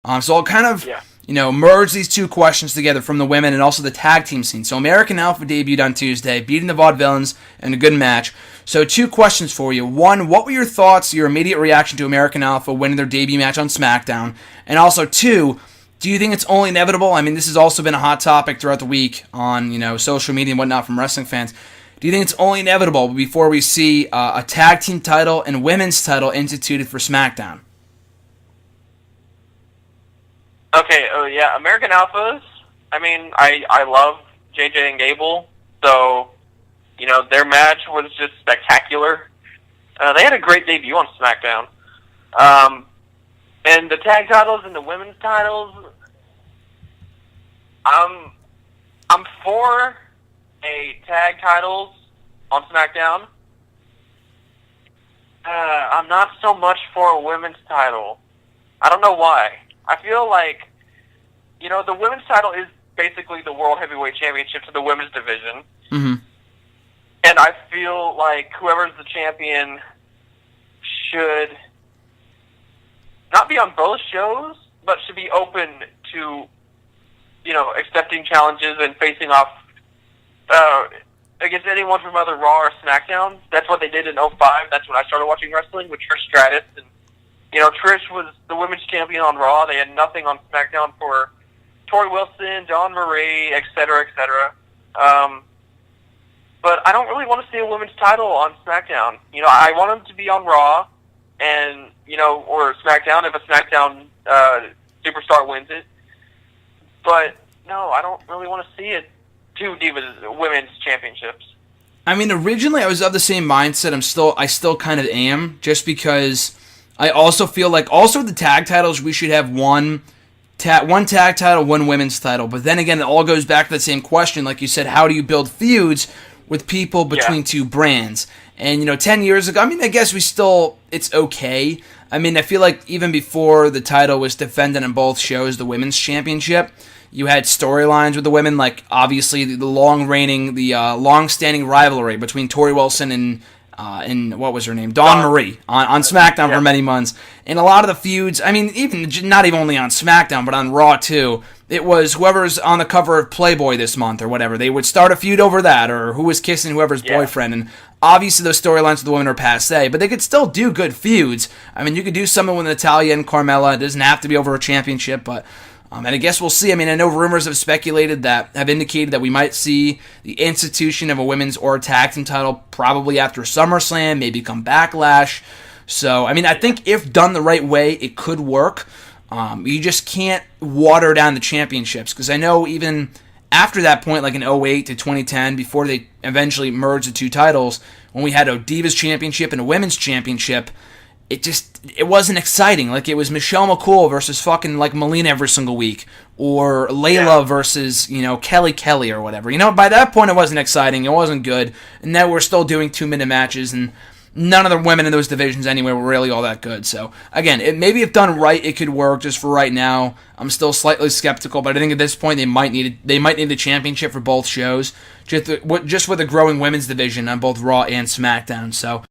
So I'll kind of, Yeah. merge these two questions together from the women and also the tag team scene. So American Alpha debuted on Tuesday, beating the Vaudevillains in a good match. So 2 questions for you. 1, what were your thoughts, your immediate reaction to American Alpha winning their debut match on SmackDown? And also 2, do you think it's only inevitable? I mean, this has also been a hot topic throughout the week on, social media and whatnot from wrestling fans. Do you think it's only inevitable before we see a tag team title and women's title instituted for SmackDown? Okay, yeah, American Alphas, I mean, I love JJ and Gable, so, their match was just spectacular. They had a great debut on SmackDown. And the tag titles and the women's titles, I'm for a tag titles on SmackDown. I'm not so much for a women's title. I don't know why. I feel like, the women's title is basically the World Heavyweight Championship to the women's division. Mm-hmm. And I feel like whoever's the champion should not be on both shows, but should be open to, accepting challenges and facing off against anyone from either Raw or SmackDown. That's what they did in '05. That's when I started watching wrestling with Trish Stratus. And, Trish was the women's champion on Raw. They had nothing on SmackDown for Tori Wilson, Dawn Marie, etc., etc. But I don't really want to see a women's title on SmackDown. I want them to be on Raw and, or SmackDown if a SmackDown superstar wins it. But, no, I don't really want to see it. 2 Divas women's championships. I mean, originally I was of the same mindset. I still kind of am, just because I also feel like also the tag titles we should have one tag title, one women's title. But then again, it all goes back to the same question, like you said, how do you build feuds with people between 2 brands? And 10 years ago, I mean, I guess it's okay. I mean, I feel like even before the title was defended on both shows, the women's championship, you had storylines with the women, like obviously the long-standing rivalry between Tori Wilson and what was her name? Dawn Marie on SmackDown for many months. And a lot of the feuds, I mean, not even only on SmackDown, but on Raw too, it was whoever's on the cover of Playboy this month or whatever. They would start a feud over that, or who was kissing whoever's boyfriend. And obviously those storylines with the women are passé, but they could still do good feuds. I mean, you could do something with Natalya and Carmella. It doesn't have to be over a championship, but... and I guess we'll see. I mean, I know rumors have indicated that we might see the institution of a women's or a tag team title probably after SummerSlam, maybe come Backlash. So, I mean, I think if done the right way, it could work. You just can't water down the championships, because I know even after that point, like in 2008 to 2010, before they eventually merged the 2 titles, when we had a Divas Championship and a Women's Championship, it wasn't exciting. Like, it was Michelle McCool versus fucking, like, Melina every single week. Or Layla versus, Kelly or whatever. By that point, it wasn't exciting. It wasn't good. And now we're still doing 2-minute matches, and none of the women in those divisions anyway were really all that good. So, again, maybe if done right, it could work. Just for right now, I'm still slightly skeptical, but I think at this point, they might need the championship for both shows. Just with a growing women's division on both Raw and SmackDown. So...